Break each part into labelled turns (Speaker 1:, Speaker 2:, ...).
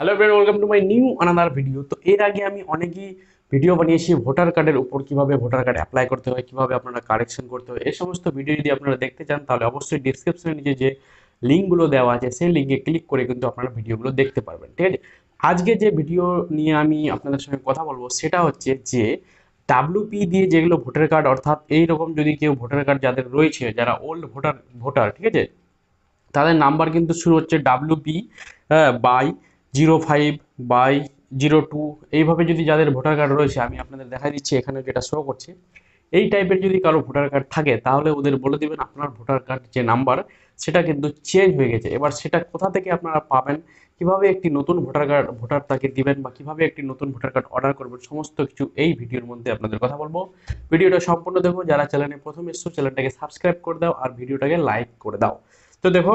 Speaker 1: Hello everyone, welcome to my new another video. তো এর আগে আমি অনেকই ভিডিও বানিয়েছি ভোটার কার্ডের উপর, কিভাবে ভোটার কার্ড অ্যাপ্লাই করতে হয়, কিভাবে আপনারা কারেকশন করতে হয়। এই সমস্ত ভিডিও যদি আপনারা দেখতে চান তাহলে অবশ্যই ডিসক্রিপশনে নিচে যে লিঙ্কগুলো দেওয়া আছে সেই লিঙ্কে ক্লিক করে কিন্তু আপনারা ভিডিওগুলো দেখতে পারবেন, ঠিক আছে। আজকে যে ভিডিও নিয়ে আমি আপনাদের সঙ্গে কথা বলবো সেটা হচ্ছে যে ডাব্লিউপি দিয়ে যেগুলো ভোটার কার্ড, অর্থাৎ এইরকম যদি কেউ ভোটার কার্ড যাদের রয়েছে, যারা ওল্ড ভোটার ভোটার ঠিক আছে, তাদের নাম্বার কিন্তু শুরু হচ্ছে ডাব্লিউপি বাই 05 বাই 02। এইভাবে যদি যাদের ভোটার কার্ড রয়েছে, আমি আপনাদের দেখা দিচ্ছি এখানে যেটা শো করছে, এই টাইপের যদি কারো ভোটার কার্ড থাকে তাহলে ওদের বলে দিবেন আপনার ভোটার কার্ড যে নাম্বার সেটা কিন্তু চেঞ্জ হয়ে গেছে। এবার সেটা কোথা থেকে আপনারা পাবেন, কিভাবে একটি নতুন ভোটার কার্ড ভোটার তাকে দিবেন, বা কিভাবে একটি নতুন ভোটার কার্ড অর্ডার করবেন, সমস্ত কিছু এই ভিডিওর মধ্যে আপনাদের কথা বলবো। ভিডিওটা সম্পূর্ণ দেখো, যারা চ্যানেলে প্রথম এসছো চ্যানেলটাকে সাবস্ক্রাইব করে দাও আর ভিডিওটাকে লাইক করে দাও। তো দেখো,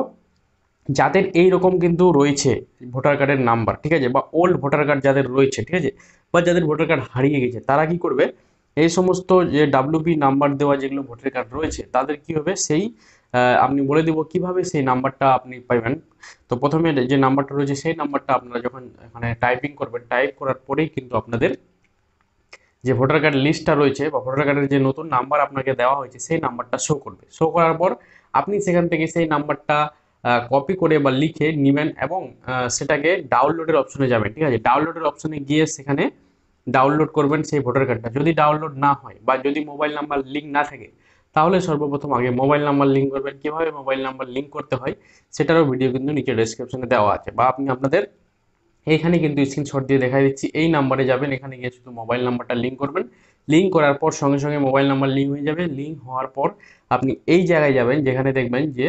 Speaker 1: যাদের এই রকম কিন্তু রয়েছে ভোটার কার্ডের নাম্বার, ঠিক আছে, বা ওল্ড ভোটার কার্ড যাদের রয়েছে, ঠিক আছে, বা যাদের ভোটার কার্ড হারিয়ে গেছে, তারা কি করবে, এই সমস্ত যে ডাব্লিউপি নাম্বার দেওয়া যেগুলো ভোটার কার্ড রয়েছে তাদের কি হবে সেই আপনি বলে দিব কিভাবে সেই নাম্বারটা আপনি পাবেন। তো প্রথমে যে নাম্বারটা রয়েছে সেই নাম্বারটা আপনারা যখন এখানে টাইপিং করবেন, টাইপ করার পরেই কিন্তু আপনাদের যে ভোটার কার্ড লিস্টটা রয়েছে বা ভোটার কার্ডের যে নতুন নাম্বার আপনাকে দেওয়া হয়েছে সেই নাম্বারটা শো করবে। শো করার পর আপনি সেখান থেকে সেই নাম্বারটা কপি করে বা লিখে নেবেন এবং সেটাকে ডাউনলোডের অপশনে যাবেন, ঠিক আছে। ডাউনলোডের অপশনে গিয়ে সেখানে ডাউনলোড করবেন সেই ভোটার কার্ডটা। যদি ডাউনলোড না হয় বা যদি মোবাইল নাম্বার লিঙ্ক না থাকে, তাহলে সর্বপ্রথম আগে মোবাইল নাম্বার লিঙ্ক করবেন। কিভাবে মোবাইল নাম্বার লিঙ্ক করতে হয় সেটারও ভিডিও কিন্তু নিচে ডেসক্রিপশনে দেওয়া আছে, বা আপনি আপনাদের এইখানে কিন্তু স্ক্রিনশট দিয়ে দেখা দিচ্ছি, এই নাম্বারে যাবেন, এখানে গিয়ে শুধু মোবাইল নাম্বারটা লিঙ্ক করবেন। লিঙ্ক করার পর সঙ্গে সঙ্গে মোবাইল নাম্বার লিঙ্ক হয়ে যাবে। লিঙ্ক হওয়ার পর আপনি এই জায়গায় যাবেন যেখানে দেখবেন যে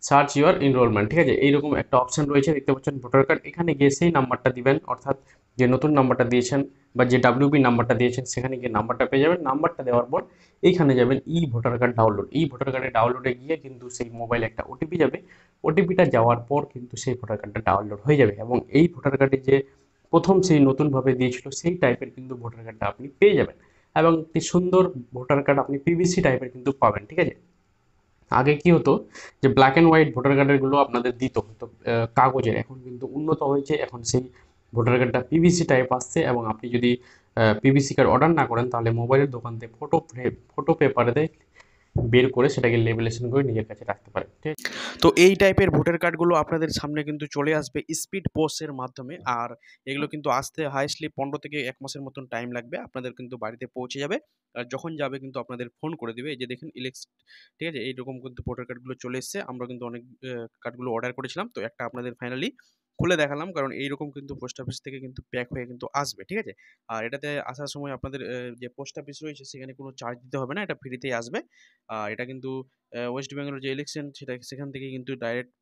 Speaker 1: সার্চ ইউর এনরোলমেন্ট, ঠিক আছে, এইরকম একটা অপশন রয়েছে, দেখতে পাচ্ছেন ভোটার কার্ড। এখানে গিয়ে সেই নাম্বারটা দিবেন, অর্থাৎ যে নতুন নাম্বারটা দিয়েছেন বা যে ডাব্লিউবি নাম্বারটা দিয়েছেন সেখানে গিয়ে নাম্বারটা পেয়ে যাবেন। নাম্বারটা দেওয়ার পর এইখানে যাবেন ই ভোটার কার্ড ডাউনলোড। এই ভোটার কার্ডে ডাউনলোডে গিয়ে কিন্তু সেই মোবাইলে একটা ওটিপি যাবে। ওটিপিটা যাওয়ার পর কিন্তু সেই ভোটার কার্ডটা ডাউনলোড হয়ে যাবে এবং এই ভোটার কার্ডে যে প্রথম সেই নতুনভাবে দিয়েছিল সেই টাইপের কিন্তু ভোটার কার্ডটা আপনি পেয়ে যাবেন এবং একটি সুন্দর ভোটার কার্ড আপনি পিভিসি টাইপের কিন্তু পাবেন, ঠিক আছে। আগে কি হতো যে ব্ল্যাক অ্যান্ড হোয়াইট ভোটার কার্ডের গুলো আপনাদের দিত হতো কাগজের, এখন কিন্তু উন্নত হয়েছে, এখন সেই ভোটার কার্ডটা পিভিসি টাইপ আসছে এবং আপনি যদি পিভিসি কার্ড অর্ডার না করেন তাহলে মোবাইলের দোকান থেকে ফটো পেপারে বের করে সেটাকে লেমিনেশন করে নিজের কাছে রাখতে পারেন, ঠিক আছে? তো এই টাইপের ভোটার কার্ডগুলো আপনাদের সামনে কিন্তু চলে আসবে স্পিড পোস্টের মাধ্যমে। আর এগুলো কিন্তু আসতে হাইস্টলি 15 থেকে 1 মাসের মতন টাইম লাগবে, আপনাদের কিন্তু বাড়িতে পৌঁছে যাবে। আর যখন যাবে কিন্তু আপনাদের ফোন করে দিবে। এই যে দেখেন ইলেক্স, ঠিক আছে, এইরকম কিন্তু ভোটার কার্ডগুলো চলে এসছে। আমরা কিন্তু অনেক কার্ডগুলো অর্ডার করেছিলাম, তো একটা আপনাদের ফাইনালি খুলে দেখালাম, কারণ এইরকম কিন্তু পোস্ট অফিস থেকে কিন্তু প্যাক হয়ে কিন্তু আসবে, ঠিক আছে। আর এটাতে আসার সময় আপনাদের যে পোস্ট অফিস রয়েছে সেখানে কোনো চার্জ দিতে হবে না, এটা ফ্রিতেই আসবে। এটা কিন্তু ওয়েস্ট বেঙ্গলের যে ইলেকশন সেটা সেখান থেকে কিন্তু ডাইরেক্ট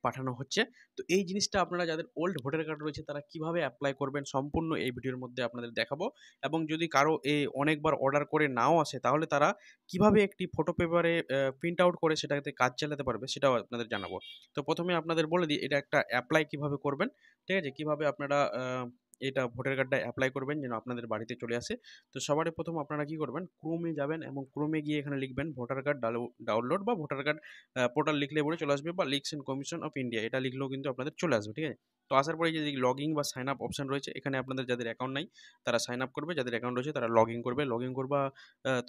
Speaker 1: পাঠানো হচ্ছে। তো এই জিনিসটা আপনারা যাদের ওল্ড ভোটার কার্ড রয়েছে তারা কিভাবে অ্যাপ্লাই করবেন সম্পূর্ণ এই ভিডিওর মধ্যে আপনাদের দেখাবো। এবং যদি কারো অনেকবার অর্ডার করে নাও আসে তাহলে তারা কিভাবে একটি ফটো পেপারে প্রিন্ট আউট করে সেটাতে কাজ চালাতে পারবে সেটাও আপনাদের জানাবো। তো প্রথমে আপনাদের বলে দিই এটা একটা অ্যাপ্লাই কিভাবে করবেন, ঠিক আছে, কিভাবে আপনারা এটা ভোটার কার্ডটা অ্যাপ্লাই করবেন যেন আপনাদের বাড়িতে চলে আসে। তো সবার প্রথম আপনারা কি করবেন, ক্রোমে যাবেন এবং ক্রোমে গিয়ে এখানে লিখবেন ভোটার কার্ড ডাউনলোড বা ভোটার কার্ড পোর্টাল লিখলে পরে চলে আসবে, বা ইলেকশন কমিশন অফ ইন্ডিয়া এটা লিখলেও কিন্তু আপনাদের চলে আসবে, ঠিক আছে। তো আসার পরে যে লগইন বা সাইন আপ অপশন রয়েছে, এখানে আপনাদের যাদের অ্যাকাউন্ট নাই তারা সাইন আপ করবে, যাদের অ্যাকাউন্ট রয়েছে তারা লগ ইন করবে। লগ ইন করবা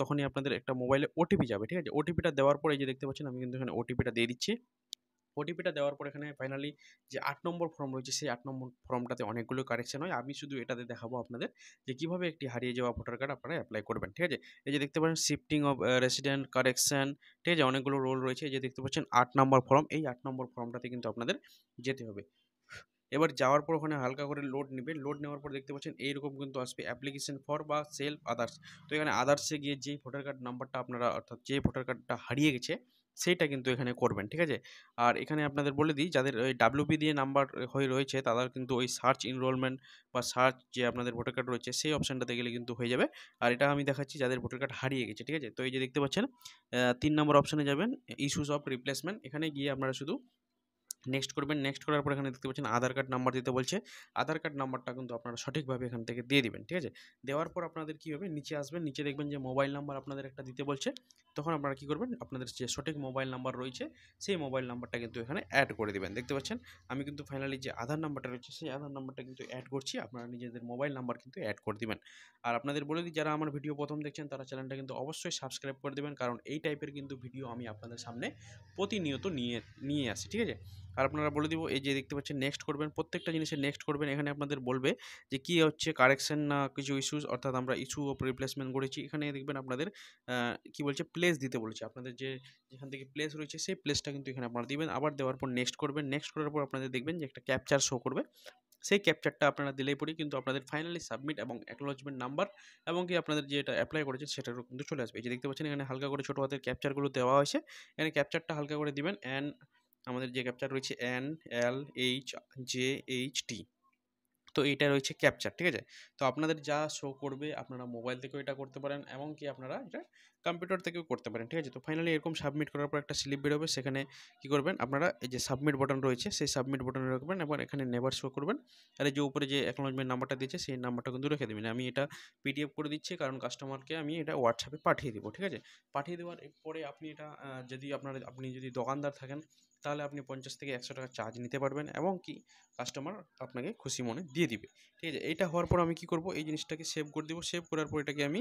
Speaker 1: তখনই আপনাদের একটা মোবাইলে ওটিপি যাবে, ঠিক আছে। ওটিপিটা দেওয়ার পরে এই যে দেখতে পাচ্ছেন আমি কিন্তু এখানে ওটিপিটা দিয়ে দিচ্ছি। ওটিপিটা দেওয়ার পর এখানে ফাইনালি যে ৮ নম্বর ফর্ম রয়েছে সেই ৮ নম্বর ফর্মটাতে অনেকগুলো কারেকশন হয়। আমি শুধু এটাতে দেখাবো আপনাদের যে কিভাবে একটি হারিয়ে যাওয়া ভোটার কার্ড আপনারা অ্যাপ্লাই করবেন, ঠিক আছে। এই যে দেখতে পাচ্ছেন শিফটিং অফ রেসিডেন্ট কারেকশন, ঠিক আছে, অনেকগুলো রোল রয়েছে। এই যে দেখতে পাচ্ছেন ৮ নম্বর ফর্ম, এই ৮ নম্বর ফর্মটাতে কিন্তু আপনাদের যেতে হবে। এবার যাওয়ার পর ওখানে হালকা করে লোড নেবে। লোড নেওয়ার পর দেখতে পাচ্ছেন এইরকম কিন্তু আসবে অ্যাপ্লিকেশন ফর বা সেলফ আদার্স। তো এখানে আদার্সে গিয়ে যেই ভোটার কার্ড নাম্বারটা আপনারা, অর্থাৎ যে ভোটার কার্ডটা হারিয়ে গেছে সেইটা কিন্তু এখানে করবেন, ঠিক আছে। আর এখানে আপনাদের বলে দিই যাদের ওই ডাব্লিউবি দিয়ে নাম্বার হয়ে রয়েছে তাদের কিন্তু ওই সার্চ এনরোলমেন্ট বা সার্চ যে আপনাদের ভোটার কার্ড রয়েছে সেই অপশানটাতে গেলে কিন্তু হয়ে যাবে। আর এটা আমি দেখাচ্ছি যাদের ভোটার কার্ড হারিয়ে গেছে, ঠিক আছে। তো এই যে দেখতে পাচ্ছেন ৩ নম্বর অপশানে যাবেন ইস্যুস অফ রিপ্লেসমেন্ট, এখানে গিয়ে আপনারা শুধু নেক্সট করবেন। নেক্সট করার পর এখানে দেখতে পাচ্ছেন আধার কার্ড নাম্বার দিতে বলছে। আধার কার্ড নাম্বারটা কিন্তু আপনারা সঠিকভাবে এখান থেকে দিয়ে দিবেন, ঠিক আছে? দেওয়ার পর আপনাদের কী হবে, নিচে আসবেন, নিচে দেখবেন যে মোবাইল নাম্বার আপনাদের একটা দিতে বলছে। তখন আপনারা কী করবেন, আপনাদের যে সঠিক মোবাইল নাম্বার রয়েছে সেই মোবাইল নাম্বারটা কিন্তু এখানে অ্যাড করে দিবেন। দেখতে পাচ্ছেন আমি কিন্তু ফাইনালি যে আধার নাম্বারটা রয়েছে সেই আধার নাম্বারটা কিন্তু অ্যাড করছি। আপনারা নিজেদের মোবাইল নাম্বার কিন্তু অ্যাড করে দিবেন। আর আপনাদের বলে দিই, যারা আমার ভিডিও প্রথম দেখছেন তারা চ্যানেলটা কিন্তু অবশ্যই সাবস্ক্রাইব করে দেবেন, কারণ এই টাইপের কিন্তু ভিডিও আমি আপনাদের সামনে প্রতিনিয়ত নিয়ে আসি, ঠিক আছে? আর আপনারা বলে দিব, এই যে দেখতে পাচ্ছেন নেক্সট করবেন, প্রত্যেকটা জিনিসের নেক্সট করবেন। এখানে আপনাদের বলবে যে কী হচ্ছে কারেকশন না কিছু ইস্যুস, অর্থাৎ আমরা ইস্যু অফ রিপ্লেসমেন্ট করেছি। এখানে দেখবেন আপনাদের কী বলছে, প্লেস দিতে বলছে। আপনাদের যেখান থেকে প্লেস রয়েছে সেই প্লেসটা কিন্তু এখানে আপনারা দিবেন। আবার দেওয়ার পর নেক্সট করবেন। নেক্সট করার পর আপনাদের দেখবেন যে একটা ক্যাপচার শো করবে। সেই ক্যাপচারটা আপনারা দিলেই পরেই কিন্তু আপনাদের ফাইনালি সাবমিট এবং অ্যাকনোলেজমেন্ট নাম্বার এবং কি আপনাদের যেটা অ্যাপ্লাই করেছে সেটারও কিন্তু চলে আসবে। এই যে দেখতে পাচ্ছেন এখানে হালকা করে ছোটো হাতের ক্যাপচারগুলো দেওয়া হয়েছে। এখানে ক্যাপচারটা হালকা করে দিবেন। আমাদের যে ক্যাপচার রয়েছে NLHJHT, তো এইটা রয়েছে ক্যাপচার, ঠিক আছে? তো আপনাদের যা শো করবে আপনারা মোবাইল থেকেও এটা করতে পারেন এবং কি আপনারা এটা কম্পিউটার থেকেও করতে পারেন, ঠিক আছে? তো ফাইনালি এরকম সাবমিট করার পর একটা স্লিপ বেরোবে। সেখানে কী করবেন, আপনারা এই যে সাবমিট বাটন রয়েছে সেই সাবমিট বাটনে রাখবেন এবং এখানে নেভার শো করবেন। আর এই যে উপরে যে অ্যাকনোলেজমেন্ট নাম্বারটা দিয়েছে সেই নাম্বারটা কিন্তু রেখে দেবেন। আমি এটা PDF করে দিচ্ছি, কারণ কাস্টমারকে আমি এটা হোয়াটসঅ্যাপে পাঠিয়ে দেবো, ঠিক আছে? পাঠিয়ে দেওয়ার পরে আপনি এটা আপনি যদি দোকানদার থাকেন তাহলে আপনি 50 থেকে 100 টাকা চার্জ নিতে পারবেন এবং কি কাস্টমার আপনাকে খুশি মনে দিয়ে দিবে, ঠিক আছে? এইটা হওয়ার পর আমি কি করব, এই জিনিসটাকে সেভ করে দেবো। সেভ করার পর এটাকে আমি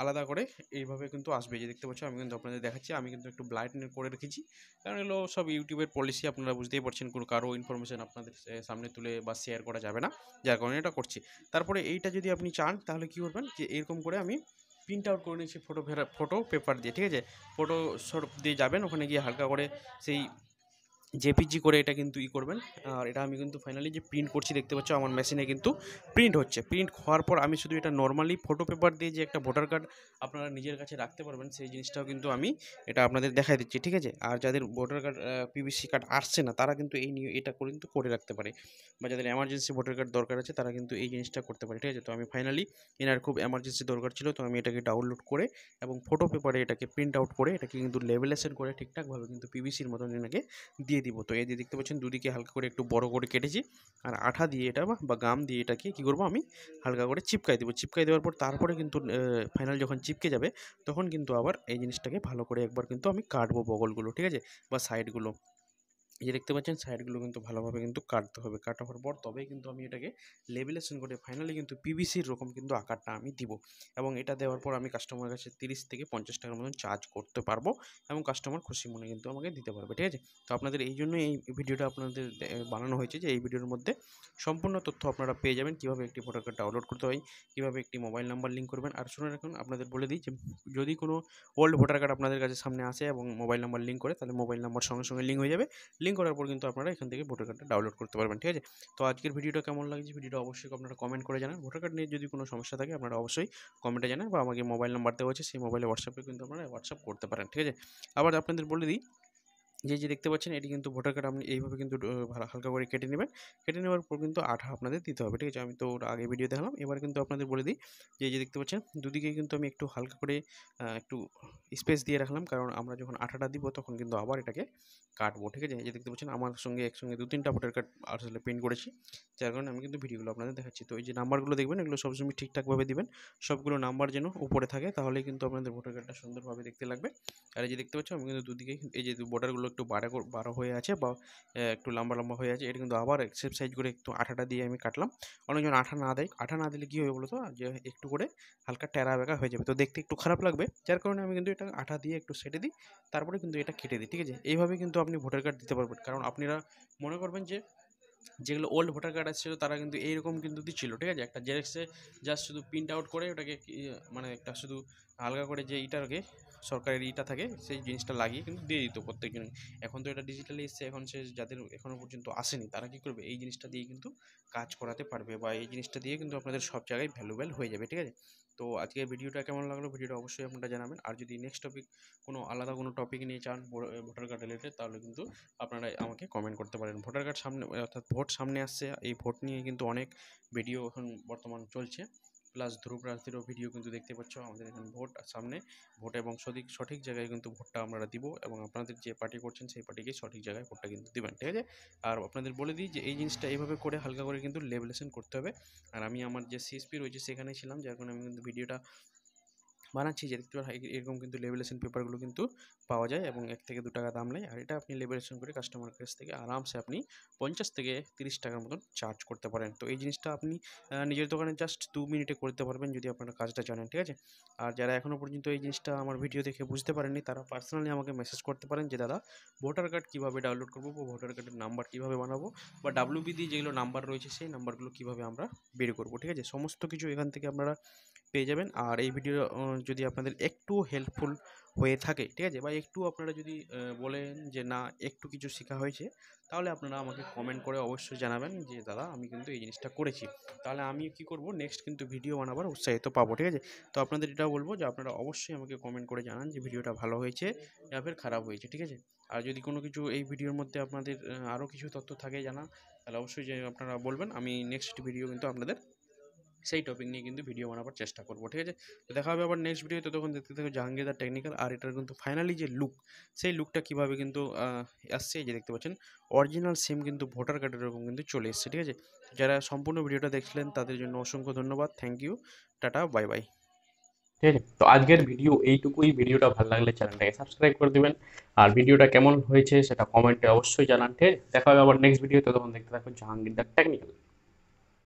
Speaker 1: আলাদা করে এইভাবে কিন্তু আসবে। যে দেখতে পাচ্ছ আমি কিন্তু আপনাদের দেখাচ্ছি, আমি কিন্তু একটু ব্লাইন্ড করে রেখেছি, কারণ এগুলো সব ইউটিউবের পলিসি, আপনারা বুঝতেই পারছেন, কারো ইনফরমেশন আপনাদের সামনে তুলে বা শেয়ার করা যাবে না, যার কারণে এটা করছি। তারপরে এইটা যদি আপনি চান তাহলে কী করবেন, যে এরকম করে আমি প্রিন্ট আউট করে নিয়েছি ফটো পেপার দিয়ে, ঠিক আছে? ফটো দিয়ে যাবেন, ওখানে গিয়ে হালকা করে সেই জেপিজি করে এটা কিন্তু করবেন। আর এটা আমি কিন্তু ফাইনালি যে প্রিন্ট করছি দেখতে পাচ্ছ আমার মেশিনে কিন্তু প্রিন্ট হচ্ছে। প্রিন্ট হওয়ার পর আমি শুধু এটা নর্মালি ফটো পেপার দিয়ে যে একটা ভোটার কার্ড আপনারা নিজের কাছে রাখতে পারবেন সেই জিনিসটাও কিন্তু আমি এটা আপনাদের দেখাই দিচ্ছি, ঠিক আছে? আর যাদের ভোটার কার্ড পিভিসি কার্ড আসছে না তারা কিন্তু এটা কিন্তু করে রাখতে পারে, বা যাদের এমার্জেন্সি ভোটার কার্ড দরকার আছে তারা কিন্তু এই জিনিসটা করতে পারে, ঠিক আছে? তো আমি ফাইনালি এনার খুব এমার্জেন্সি দরকার ছিল, তো আমি এটাকে ডাউনলোড করে এবং ফটো পেপারে এটাকে প্রিন্ট আউট করে এটাকে কিন্তু লেবেলেশন করে ঠিকঠাকভাবে কিন্তু পিভিসির মতন এনাকে দিয়ে দিব। তো এই যে দেখতে পাচ্ছেন দুদিকে হালকা করে একটু বড় করে কেটেছি, আর আঠা দিয়ে এটা বা গাম দিয়ে এটাকে কী করবো, আমি হালকা করে চিপকাই দেবো। চিপকাই দেওয়ার পর তারপরে কিন্তু ফাইনাল যখন চিপকে যাবে তখন কিন্তু আবার এই জিনিসটাকে ভালো করে একবার কিন্তু আমি কাটবো বগলগুলো, ঠিক আছে? বা সাইডগুলো। এই যে দেখতে পাচ্ছেন সাইডগুলো কিন্তু ভালোভাবে কিন্তু কাটতে হবে। কাটা হওয়ার পর তবেই কিন্তু আমি এটাকে লেবেলেশন করে ফাইনালি কিন্তু পিভিসির রকম কিন্তু আকারটা আমি দিব। এবং এটা দেওয়ার পর আমি কাস্টমারের কাছে 30 থেকে 50 টাকার মতন চার্জ করতে পারবো এবং কাস্টমার খুশি মনে কিন্তু আমাকে দিতে পারবে, ঠিক আছে? তো আপনাদের এই জন্যই এই ভিডিওটা আপনাদের বানানো হয়েছে, যে এই ভিডিওর মধ্যে সম্পূর্ণ তথ্য আপনারা পেয়ে যাবেন, কীভাবে একটি ভোটার কার্ড ডাউনলোড করতে হয়, কীভাবে একটি মোবাইল নাম্বার লিঙ্ক করবেন। আর শুনে রাখুন, আপনাদের বলে দিই যে যদি কোনো ওল্ড ভোটার কার্ড আপনাদের কাছে সামনে আসে এবং মোবাইল নাম্বার লিঙ্ক করে, তাহলে মোবাইল নাম্বার সঙ্গে সঙ্গে লিঙ্ক হয়ে যাবে। লিঙ্ক করার পর কিন্তু আপনারা এখান থেকে ভোটার কার্ডটা ডাউনলোড করতে পারবেন, ঠিক আছে? তো আজকের ভিডিওটা কেমন লাগছে, ভিডিওটা অবশ্যই আপনারা কমেন্ট করে জানান। ভোটার কার্ড নিয়ে যদি কোনো সমস্যা থাকে আপনারা অবশ্যই কমেন্টে জানান, বা আমাকে মোবাইল নাম্বার দেওয়া আছে সেই মোবাইলে হোয়াটসঅ্যাপে কিন্তু আপনারা হোয়াটসঅ্যাপ করতে পারেন, ঠিক আছে? আবার আপনাদের বলে দিই, যে দেখতে পাচ্ছেন এটি কিন্তু ভোটার কার্ড আপনি এইভাবে কিন্তু হালকা করে কেটে নেবেন। কেটে নেওয়ার পর কিন্তু আঠা আপনাদের দিতে হবে, ঠিক আছে? আমি তো আগে ভিডিও দেখালাম। এবার কিন্তু আপনাদের বলে দিই যে এই যে দেখতে পাচ্ছেন দুদিকে কিন্তু আমি একটু হালকা করে একটু স্পেস দিয়ে রাখলাম, কারণ আমরা যখন আঠাটা দিব তখন কিন্তু আবার এটাকে কাটবো, ঠিক আছে? এই যে দেখতে পাচ্ছেন আমার সঙ্গে একসঙ্গে 2-3টা ভোটার কার্ড আসলে প্রিন্ট করেছি, যার কারণে আমি কিন্তু ভিডিওগুলো আপনাদের দেখাচ্ছি। তো এই যে নাম্বারগুলো দেখবেন এগুলো সবসময় ঠিকঠাকভাবে দিবেন, সবগুলো নাম্বার যেন উপরে থাকে, তাহলেই কিন্তু আপনাদের ভোটার কার্ডটা সুন্দরভাবে দেখতে লাগবে। আর এই যে দেখতে পাচ্ছ আমি কিন্তু দুদিকে এই যে বর্ডারগুলো একটু বাড়া হয়ে আছে বা একটু লম্বা লম্বা হয়ে আছে, এটা কিন্তু আবার সেম সাইজ করে একটু আঠাটা দিয়ে আমি কাটলাম। অনেকজন আঠা না দেয়, আঠা না দিলে কী হবে বলো তো, যে একটু করে হালকা টেরা বেঁকা হয়ে যাবে, তো দেখতে একটু খারাপ লাগবে, যার কারণে আমি কিন্তু এটা আঠা দিয়ে একটু সেটে দিই, তারপরে কিন্তু এটা কেটে দিই, ঠিক আছে? এইভাবে কিন্তু আপনি ভোটার কার্ড দিতে পারবেন, কারণ আপনারা মনে করবেন যে যেগুলো ওল্ড ভোটার কার্ড আসছিল তারা কিন্তু এইরকম কিন্তু দিচ্ছিল, ঠিক আছে? একটা জেরক্সে জাস্ট শুধু প্রিন্ট আউট করে ওটাকে মানে একটা শুধু হালকা করে যে ইটাকে সরকারের ইটা থাকে সেই জিনিসটা লাগিয়ে কিন্তু দিয়ে দিত প্রত্যেকজন। এখন তো এটা ডিজিটালি এসছে, এখন সে যাদের এখনও পর্যন্ত আসেনি তারা কী করবে, এই জিনিসটা দিয়ে কিন্তু কাজ করাতে পারবে, বা এই জিনিসটা দিয়ে কিন্তু আপনাদের সব জায়গায় ভ্যালুবেল হয়ে যাবে, ঠিক আছে? তো আজকের ভিডিওটা কেমন লাগলো, ভিডিওটা অবশ্যই আপনারা জানাবেন। আর যদি নেক্সট টপিক কোনো আলাদা কোনো টপিক নিয়ে চান ভোটার কার্ড রিলেটেড, তাহলে কিন্তু আপনারা আমাকে কমেন্ট করতে পারেন। ভোটার কার্ড সামনে, অর্থাৎ ভোট সামনে আসছে, এই ভোট নিয়ে কিন্তু অনেক ভিডিও এখন বর্তমান চলছে, প্লাস ধ্রুব প্রার্থীরও ভিডিও কিন্তু দেখতে পাচ্ছ। আমাদের এখানে ভোট সামনে, ভোট এবং সঠিক জায়গায় কিন্তু ভোটটা আমরা দিব, এবং আপনাদের যে পার্টি করছেন সেই পার্টিকে সঠিক জায়গায় ভোটটা কিন্তু দিবেন, ঠিক আছে। আর আপনাদের বলে দিই যে এই জিনিসটা এইভাবে করে হালকা করে কিন্তু লেভেলেশন করতে হবে। আর আমি আমার যে সিএসপি রয়েছে সেখানেই ছিলাম, যার কারণে আমি কিন্তু ভিডিওটা বানাচ্ছি, যে দেখতে পারেন এরকম কিন্তু লেভেলেশন পেপারগুলো কিন্তু পাওয়া যায় এবং 1 থেকে 2 টাকা দাম নেয়। আর এটা আপনি লেভেলেশন করে কাস্টমার কাছ থেকে আরামসে আপনি 50 থেকে 30 টাকার মতন চার্জ করতে পারেন। তো এই জিনিসটা আপনি নিজের দোকানে জাস্ট 2 মিনিটে করতে পারবেন যদি আপনারা কাজটা জানেন, ঠিক আছে। আর যারা এখনও পর্যন্ত এই জিনিসটা আমার ভিডিও দেখে বুঝতে পারেননি, তারা পার্সোনালি আমাকে মেসেজ করতে পারেন যে দাদা ভোটার কার্ড কীভাবে ডাউনলোড করবো, বা ভোটার কার্ডের নাম্বার কীভাবে বানাবো, বা ডাব্লিউবি যেগুলো নাম্বার রয়েছে সেই নাম্বারগুলো কীভাবে আমরা বের করবো, ঠিক আছে। সমস্ত কিছু এখান থেকে আপনারা পেয়ে যাবেন। আর এই ভিডিও যদি আপনাদের একটু হেল্পফুল হয়ে থাকে, ঠিক আছে, বা একটু আপনারা যদি বলেন যে না একটু কিছু শেখা হয়েছে, তাহলে আপনারা আমাকে কমেন্ট করে অবশ্যই জানাবেন যে দাদা আমি কিন্তু এই জিনিসটা করেছি। তাহলে আমি কি করব, নেক্সট কিন্তু ভিডিও বানাবার উৎসাহিত পাবো, ঠিক আছে। তো আপনাদের এটাও বলবো যে আপনারা অবশ্যই আমাকে কমেন্ট করে জানান যে ভিডিওটা ভালো হয়েছে বা ফের খারাপ হয়েছে, ঠিক আছে। আর যদি কোনো কিছু এই ভিডিওর মধ্যে আপনাদের আরও কিছু তথ্য থাকে জানা, তাহলে অবশ্যই যে আপনারা বলবেন, আমি নেক্সট ভিডিও কিন্তু আপনাদের সেই টপিক নিয়ে কিন্তু ভিডিও বানাবার চেষ্টা করবো, ঠিক আছে। তো দেখা হবে আবার নেক্সট ভিডিওতে, তখন দেখতে থাকো জাহাঙ্গীর দা টেকনিক্যাল। আর এটার কিন্তু ফাইনালি যে লুক, সেই লুকটা কীভাবে কিন্তু আসছে, এই যে দেখতে পাচ্ছেন অরিজিনাল সেম কিন্তু ভোটার কার্ডের এরকম কিন্তু চলে এসছে, ঠিক আছে। যারা সম্পূর্ণ ভিডিওটা দেখছিলেন তাদের জন্য অসংখ্য ধন্যবাদ, thank you, tata, bye bye, ঠিক আছে। তো আজকের ভিডিও এইটুকুই। ভিডিওটা ভালো লাগলে চ্যানেলটাকে সাবস্ক্রাইব করে দিবেন, আর ভিডিওটা কেমন হয়েছে সেটা কমেন্টে অবশ্যই জানান, ঠিক আছে। দেখা হবে আবার নেক্সট ভিডিওতে, তখন দেখতে থাকুন জাহাঙ্গীর দা টেকনিক্যাল।